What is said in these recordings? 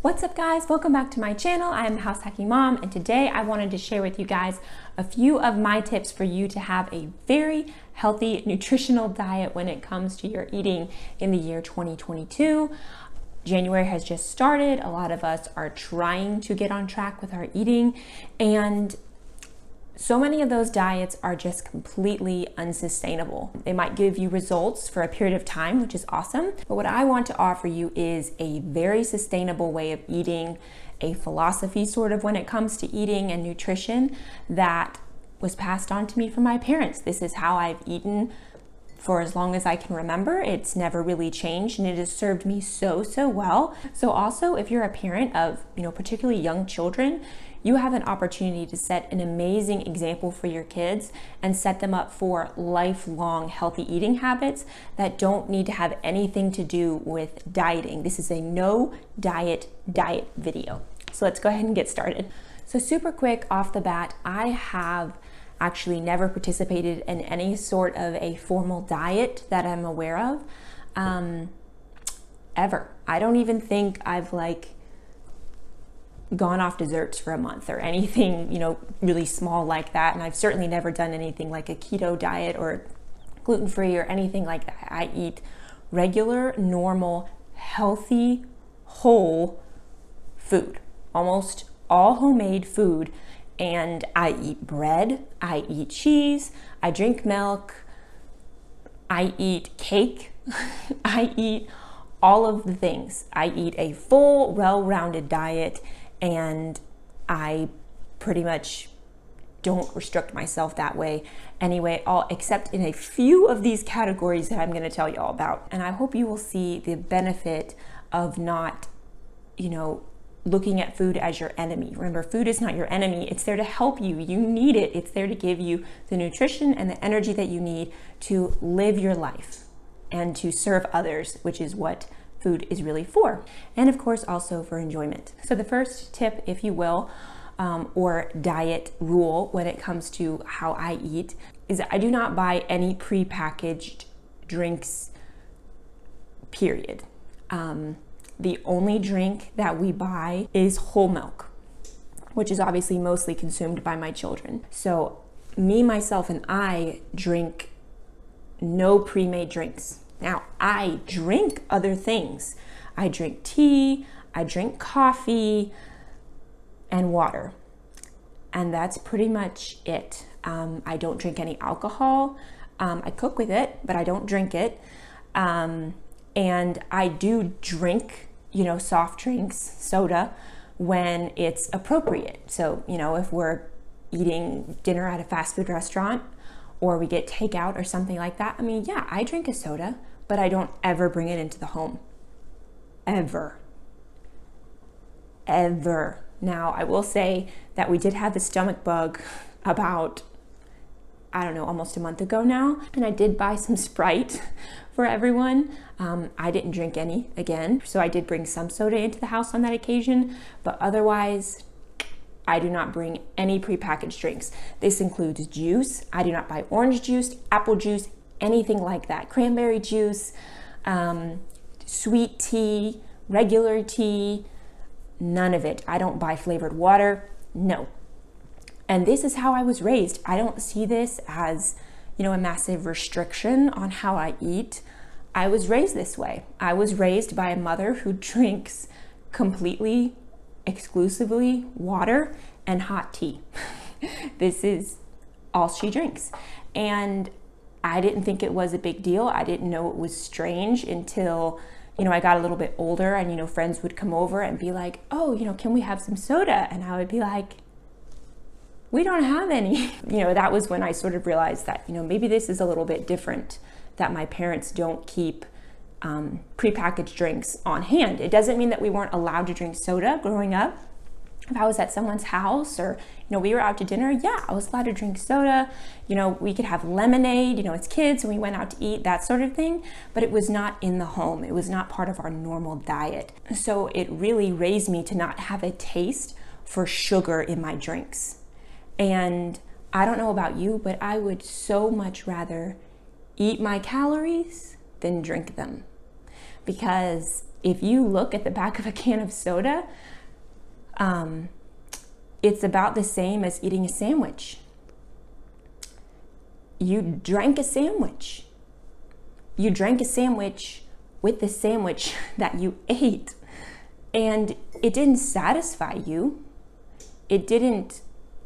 What's up guys? Welcome back to my channel. I am the House Hacking Mom, and today I wanted to share with you guys a few of my tips for you to have a very healthy nutritional diet when it comes to your eating in the year 2022. January has just started. A lot of us are trying to get on track with our eating, and so many of those diets are just completely unsustainable. They might give you results for a period of time, which is awesome. But what I want to offer you is a very sustainable way of eating, a philosophy sort of when it comes to eating and nutrition that was passed on to me from my parents. This is how I've eaten for as long as I can remember. It's never really changed, and it has served me so well. So also, if you're a parent of, particularly young children, you have an opportunity to set an amazing example for your kids and set them up for lifelong healthy eating habits that don't need to have anything to do with dieting. This is a no diet video. So let's go ahead and get started. So super quick off the bat, I have actually never participated in any sort of a formal diet that I'm aware of, ever. I don't even think I've gone off desserts for a month or anything, really small like that. And I've certainly never done anything like a keto diet or gluten-free or anything like that. I eat regular, normal, healthy, whole food, almost all homemade food. And I eat bread, I eat cheese, I drink milk, I eat cake, I eat all of the things. I eat a full, well-rounded diet, and I pretty much don't restrict myself that way anyway, except in a few of these categories that I'm going to tell you all about. And I hope you will see the benefit of not, looking at food as your enemy. Remember, food is not your enemy. It's there to help you. You need it. It's there to give you the nutrition and the energy that you need to live your life and to serve others, which is what food is really for. And of course, also for enjoyment. So the first tip, if you will, or diet rule when it comes to how I eat is I do not buy any prepackaged drinks, period. The only drink that we buy is whole milk, which is obviously mostly consumed by my children. So me, myself, and I drink no pre-made drinks. Now, I drink other things. I drink tea, I drink coffee, and water. And that's pretty much it. I don't drink any alcohol. I cook with it, but I don't drink it. And I do drink, soft drinks, soda, when it's appropriate. So, if we're eating dinner at a fast food restaurant or we get takeout or something like that, I drink a soda, but I don't ever bring it into the home. Ever. Now, I will say that we did have the stomach bug about, almost a month ago now. And I did buy some Sprite for everyone. I didn't drink any again. So I did bring some soda into the house on that occasion, but otherwise, I do not bring any prepackaged drinks. This includes juice. I do not buy orange juice, apple juice, anything like that. Cranberry juice, sweet tea, regular tea, none of it. I don't buy flavored water, no. And this is how I was raised. I don't see this as, a massive restriction on how I eat. I was raised this way. I was raised by a mother who drinks completely, exclusively water and hot tea. This is all she drinks. And I didn't think it was a big deal. I didn't know it was strange until, I got a little bit older and, friends would come over and be like, oh, can we have some soda? And I would be like, we don't have any. That was when I sort of realized that, maybe this is a little bit different, that my parents don't keep prepackaged drinks on hand. It doesn't mean that we weren't allowed to drink soda growing up. If I was at someone's house or, we were out to dinner, yeah, I was allowed to drink soda. We could have lemonade, as kids when we went out to eat, that sort of thing. But it was not in the home. It was not part of our normal diet. So it really raised me to not have a taste for sugar in my drinks. And I don't know about you, but I would so much rather eat my calories than drink them. Because if you look at the back of a can of soda, it's about the same as eating a sandwich. You drank a sandwich. You drank a sandwich with the sandwich that you ate, and it didn't satisfy you. It didn't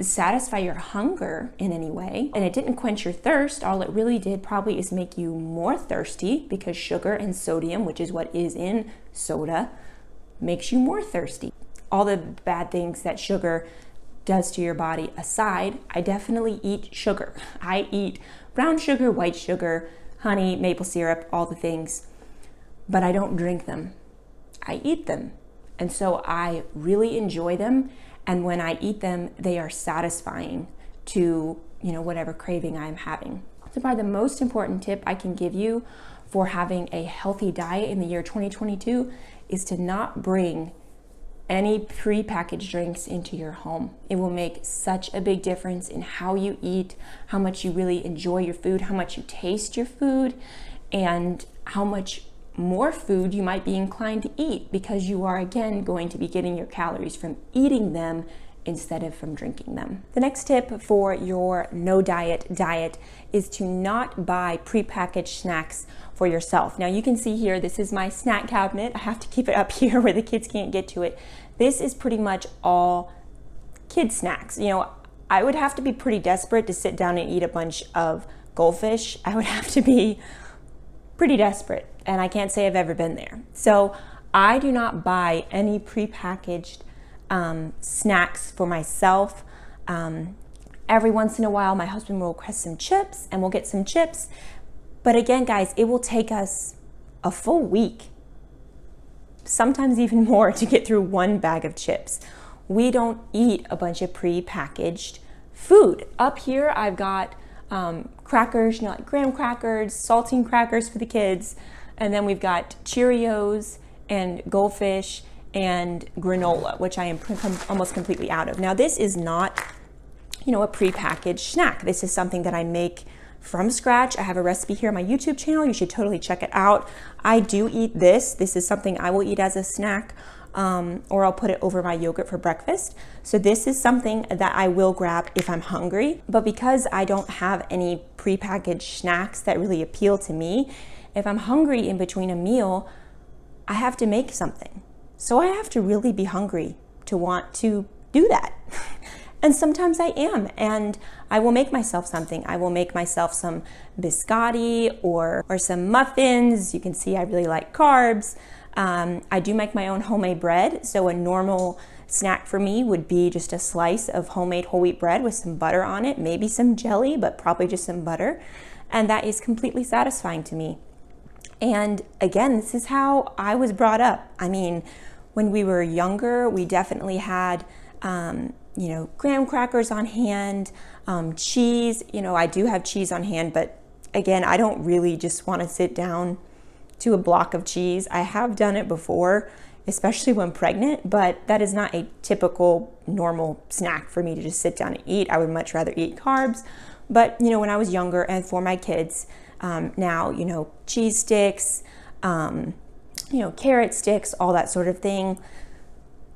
satisfy your hunger in any way, and it didn't quench your thirst. All it really did probably is make you more thirsty, because sugar and sodium, which is what is in soda, makes you more thirsty. All the bad things that sugar does to your body aside, I definitely eat sugar. I eat brown sugar, white sugar, honey, maple syrup, all the things, but I don't drink them. I eat them. And so I really enjoy them. And when I eat them, they are satisfying to, whatever craving I'm having. So probably the most important tip I can give you for having a healthy diet in the year 2022 is to not bring any prepackaged drinks into your home. It will make such a big difference in how you eat, how much you really enjoy your food, how much you taste your food, and how much more food you might be inclined to eat, because you are again going to be getting your calories from eating them instead of from drinking them. The next tip for your no diet is to not buy prepackaged snacks for yourself. Now you can see here, this is my snack cabinet. I have to keep it up here where the kids can't get to it. This is pretty much all kid snacks. I would have to be pretty desperate to sit down and eat a bunch of goldfish. I would have to be pretty desperate, and I can't say I've ever been there. So I do not buy any prepackaged snacks for myself. Every once in a while, my husband will request some chips, and we'll get some chips. But again, guys, it will take us a full week, sometimes even more, to get through one bag of chips. We don't eat a bunch of prepackaged food. Up here, I've got crackers, like graham crackers, saltine crackers for the kids, and then we've got Cheerios and goldfish and granola, which I am almost completely out of. Now, this is not, a prepackaged snack. This is something that I make from scratch. I have a recipe here on my YouTube channel. You should totally check it out. I do eat this. This is something I will eat as a snack, or I'll put it over my yogurt for breakfast. So this is something that I will grab if I'm hungry. But because I don't have any prepackaged snacks that really appeal to me, if I'm hungry in between a meal, I have to make something. So I have to really be hungry to want to do that. And sometimes I am, and I will make myself something. I will make myself some biscotti or some muffins. You can see I really like carbs. I do make my own homemade bread. So a normal snack for me would be just a slice of homemade whole wheat bread with some butter on it, maybe some jelly, but probably just some butter. And that is completely satisfying to me. And again, this is how I was brought up. I mean, when we were younger, we definitely had, graham crackers on hand, cheese. I do have cheese on hand, but again, I don't really just want to sit down to a block of cheese. I have done it before, especially when pregnant, but that is not a typical normal snack for me to just sit down and eat. I would much rather eat carbs. But, when I was younger, and for my kids, now, cheese sticks, carrot sticks, all that sort of thing.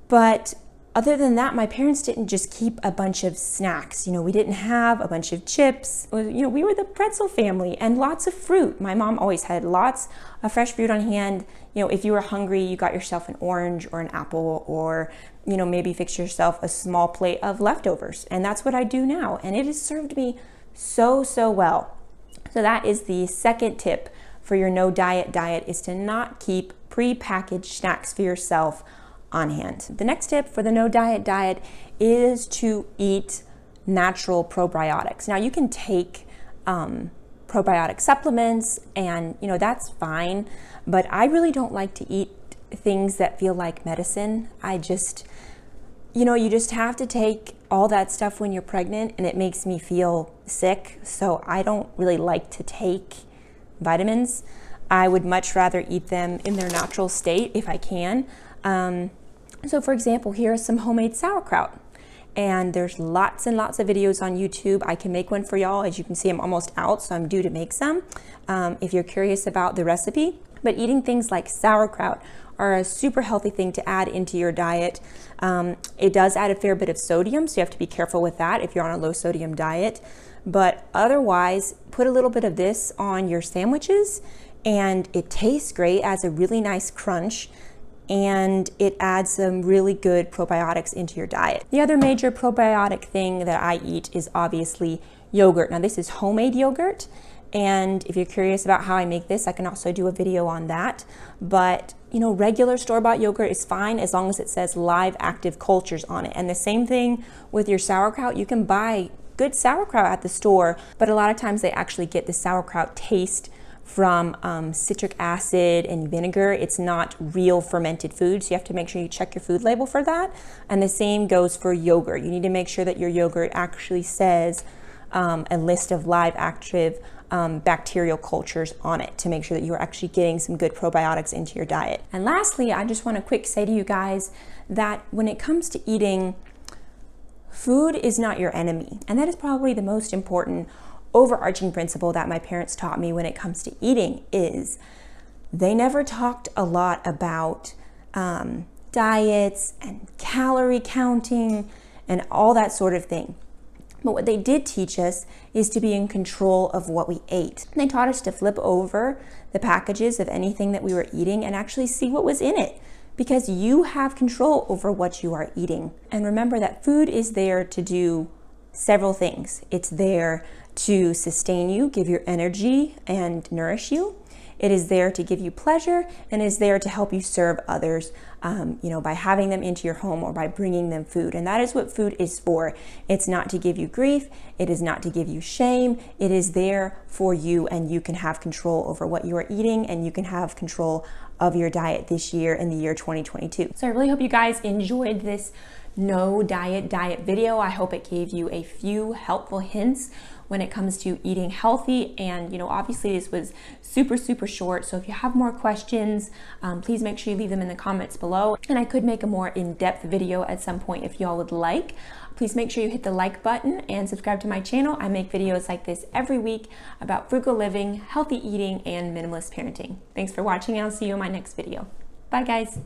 But other than that, my parents didn't just keep a bunch of snacks. We didn't have a bunch of chips. We were the pretzel family, and lots of fruit. My mom always had lots of fresh fruit on hand. If you were hungry, you got yourself an orange or an apple, or, maybe fix yourself a small plate of leftovers. And that's what I do now. And it has served me so, so well. So that is the second tip for your no diet is to not keep prepackaged snacks for yourself on hand. The next tip for the no diet is to eat natural probiotics. Now you can take probiotic supplements, and that's fine, but I really don't like to eat things that feel like medicine. I just, you just have to take all that stuff when you're pregnant, and it makes me feel sick. So I don't really like to take vitamins. I would much rather eat them in their natural state if I can. So for example, here is some homemade sauerkraut, and there's lots and lots of videos on YouTube. I can make one for y'all. As you can see, I'm almost out, so I'm due to make some if you're curious about the recipe. But eating things like sauerkraut are a super healthy thing to add into your diet. It does add a fair bit of sodium, so you have to be careful with that if you're on a low sodium diet. But otherwise, put a little bit of this on your sandwiches, and it tastes great, adds a really nice crunch, and it adds some really good probiotics into your diet. The other major probiotic thing that I eat is obviously yogurt. Now, this is homemade yogurt, and if you're curious about how I make this, I can also do a video on that. But you know, regular store-bought yogurt is fine as long as it says live active cultures on it. And the same thing with your sauerkraut. You can buy good sauerkraut at the store, but a lot of times they actually get the sauerkraut taste from citric acid and vinegar. It's not real fermented food, so you have to make sure you check your food label for that. And the same goes for yogurt. You need to make sure that your yogurt actually says a list of live active bacterial cultures on it to make sure that you're actually getting some good probiotics into your diet. And lastly, I just want to quick say to you guys that when it comes to eating, food is not your enemy. And that is probably the most important overarching principle that my parents taught me when it comes to eating. Is they never talked a lot about diets and calorie counting and all that sort of thing. But what they did teach us is to be in control of what we ate. And they taught us to flip over the packages of anything that we were eating and actually see what was in it, because you have control over what you are eating. And remember that food is there to do several things. It's there to sustain you, give you energy, and nourish you. It is there to give you pleasure, and is there to help you serve others, by having them into your home or by bringing them food. And that is what food is for. It's not to give you grief. It is not to give you shame. It is there for you, and you can have control over what you are eating, and you can have control of your diet this year in the year 2022. So I really hope you guys enjoyed this no diet video. I hope it gave you a few helpful hints when it comes to eating healthy. And obviously this was super short, so if you have more questions, please make sure you leave them in the comments below, and I could make a more in-depth video at some point if y'all would like. Please make sure you hit the like button and subscribe to my channel. I make videos like this every week about frugal living, healthy eating, and minimalist parenting. Thanks for watching, and I'll see you in my next video. Bye guys.